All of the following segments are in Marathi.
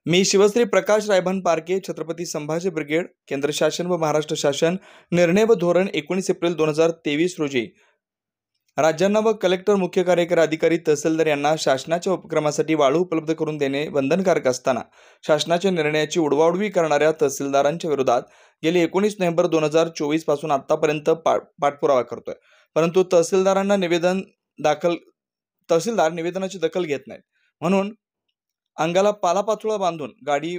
मी शिवश्री प्रकाश रायभान पारके, छत्रपती संभाजी ब्रिगेड, केंद्र शासन व महाराष्ट्र शासन निर्णय व धोरण 19 एप्रिल 2023 रोजी राज्यांना व कलेक्टर, मुख्य कार्यकारी अधिकारी, तहसीलदार यांना शासनाच्या उपक्रमासाठी वाळू उपलब्ध करून देणे बंधनकारक असताना शासनाच्या निर्णयाची उडवाउडवी करणाऱ्या तहसीलदारांच्या विरोधात गेली 19 नोव्हेंबर 2024 पासून आतापर्यंत पाठपुरावा करतोय, परंतु तहसीलदार निवेदनाची दखल घेत नाहीत। म्हणून अंगाला पालापाचोळा बांधून गाडी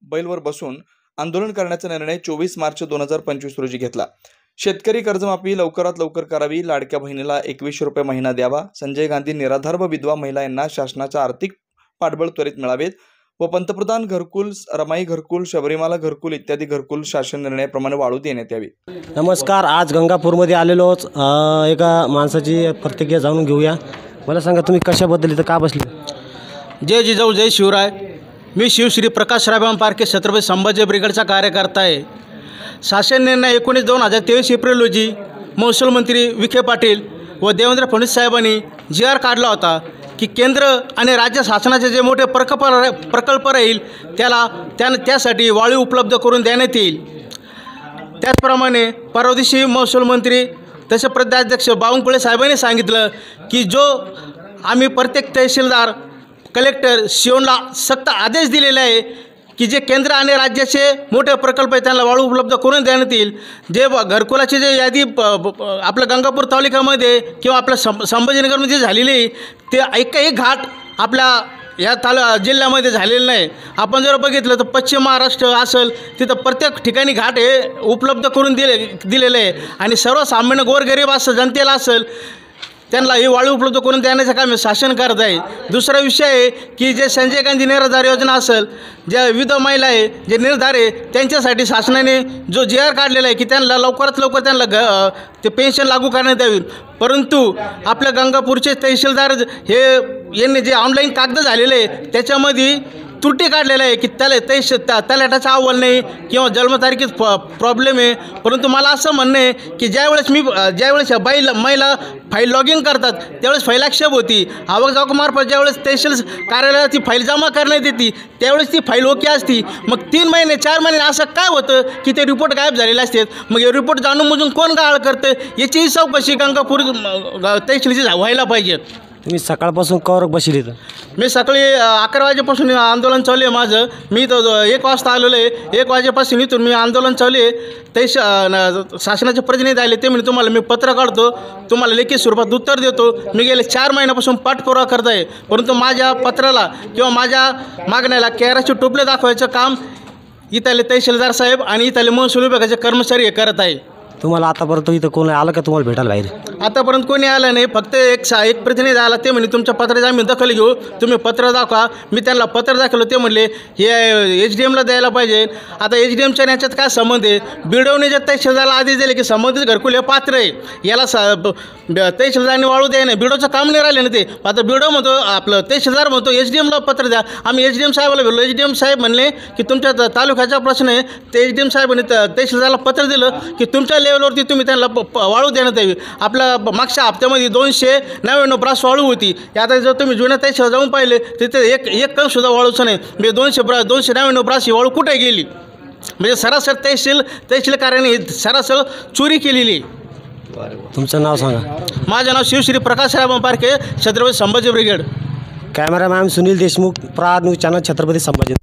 बैलवर बसून आंदोलन करण्याचा निर्णय 24 मार्च 2025 रोजी घेतला। शेतकरी कर्जमाफी लवकरात लवकर करावी, लाडक्या बहिणीला 2100 रुपये महिना द्यावा, संजय गांधी निराधार व विधवा महिला यांना शासनाचा आर्थिक पाठबळ त्वरित मिळावेत व पंतप्रधान घरकुल, रमाई घरकुल, शबरीमाला घरकुल इत्यादी घरकुल शासन निर्णयाप्रमाणे वाढू देण्यात यावी। नमस्कार, आज गंगापूरमध्ये आलेलो एका माणसाची प्रतिक्रिया जाणून घेऊया। मला सांगा, तुम्ही कशाबद्दल इथं का बसले? जय जिजाऊ जय शिवराय। मी शिवश्री प्रकाश रायभान पारके, छत्रपती संभाजी ब्रिगेडचा कार्यकर्ता आहे। शासन निर्णय 19/2023 एप्रिल रोजी महसूल मंत्री विखे पाटील व देवेंद्र फडणवीस साहेबांनी GR काढला होता की केंद्र आणि राज्य शासनाचे जे मोठे प्रकल्प राहील त्यासाठी वाळू उपलब्ध करून देण्यात येईल। त्याचप्रमाणे परवा दिवशी महसूल मंत्री तसे प्रदेशाध्यक्ष बावनकुळे साहेबांनी सांगितलं की जो आम्ही प्रत्येक तहसीलदार, कलेक्टर, सीओला सक्त आदेश दिलेले आहे की जे केंद्र आणि राज्याचे मोठे प्रकल्प आहेत त्यांना वाळू उपलब्ध करून देण्यात येईल। जे घरकुलाची जे यादी आपल्या गंगापूर तालुक्यामध्ये किंवा आपल्या संभाजीनगरमध्ये झालेली ते एकही घाट आपल्या या जिल्ह्यामध्ये झालेलं नाही। आपण जर बघितलं तर पश्चिम महाराष्ट्र असेल तिथं प्रत्येक ठिकाणी घाट हे उपलब्ध करून दिलेले आहे आणि सर्वसामान्य गोरगरीब असेल, जनतेला असेल त्यांना ही वाळू उपलब्ध करून देण्याचं काम शासन करत आहे। दुसरा विषय आहे की जे संजय गांधी निराधार योजना असेल, ज्या विधवा महिला आहे, जे निर्धार आहे त्यांच्यासाठी शासनाने जो GR काढलेला आहे की त्यांना लवकरात लवकर त्यांना ते पेन्शन लागू करण्यात यावी। परंतु आपल्या गंगापूरचे तहसीलदार यांनी जे ऑनलाईन कागद झालेले आहे त्याच्यामध्ये त्रुटी काढलेला आहे की तलाठ्याचा अहवाल नाही किंवा जन्मतारखेत प्रॉब्लेम आहे। परंतु मला असं म्हणणं आहे की ज्यावेळेस महिला फाईल लॉग इन करतात त्यावेळेस फाईल आक्षेप होती, आवक जावकमार्फत ज्यावेळेस तहसील कार्यालयात ती फाईल जमा करण्यात येते त्यावेळेस ती फाईल ओके असती। मग 3 महिने 4 महिने असं काय होतं की ते रिपोर्ट गायब झालेले असतात। मग हे रिपोर्ट जाणून बुजून कोण गाळ करतं याचीही चौकशी गंगापूर तहसीलची व्हायला पाहिजे। तुम्ही सकाळपासून कवर बसले इथं? मी सकाळी 11 वाजेपासून आंदोलन चालू आहे माझं। मी तर 1 वाजता आलेलो आहे। 1 वाजेपासून इथून मी आंदोलन चालू आहे। शासनाचे प्रतिनिधी आले, ते म्हणजे तुम्हाला मी पत्र काढतो, तुम्हाला लेखी स्वरूपात उत्तर देतो। मी गेले 4 महिन्यापासून पाठपुरावा करत आहे, परंतु माझ्या पत्राला किंवा माझ्या मागण्याला केराचे टोपले दाखवायचं काम इथले तहसीलदार साहेब आणि इथले महसूल विभागाचे कर्मचारी हे करत आहे। तुम्हाला आतापर्यंत इथं कोण आलं का तुम्हाला भेटायला बाहेर? आतापर्यंत कोणी आलं नाही, फक्त एक प्रतिनिधी आला, ते म्हणे तुमच्या पत्राची आम्ही दखल घेऊ, तुम्ही पत्र दाखवा। मी त्यांना पत्र दाखवलं, ते म्हणले हे HDMला द्यायला पाहिजे। आता HDMच्या याच्यात काय संबंध आहे? बिडवणे जे तहसीलदारला आदेश दिले की संबंधित घरकुल हे पात्र आहे, याला तहसीलदारांनी वाळू द्याय नाही, बिडोचं काम नाही राहिलं ना ते। आता बिडो म्हणतो, आपलं तहसीलदार म्हणतो HDMला पत्र द्या। आम्ही HDM साहेबाला बोललो, HDM साहेब म्हणले की तुमच्या तालुक्याचा प्रश्न आहे। ते HDM साहेबांनी तहसीलदारला पत्र दिलं की तुमच्या लेवलवरती तुम्ही त्यांना वाळू देण्यात यावी। आपल्या मागच्या हप्त्यामध्ये 299 ब्रास वाळू होती। आता जर तुम्ही जुन्या तहसील जाऊन पाहिले तिथे एक कण सुद्धा वाळूचं नाही। म्हणजे 299 ब्रास ही वाळू कुठे गेली? म्हणजे सरासर तहसील कार्याने सरासर चोरी केलेली। तुमचं नाव सांगा? माझं नाव शिवश्री प्रकाश रायभान पारके, छत्रपती संभाजी ब्रिगेड। कॅमेरामॅन सुनील देशमुख, प्रहार न्यूज चॅनल, छत्रपती संभाजी।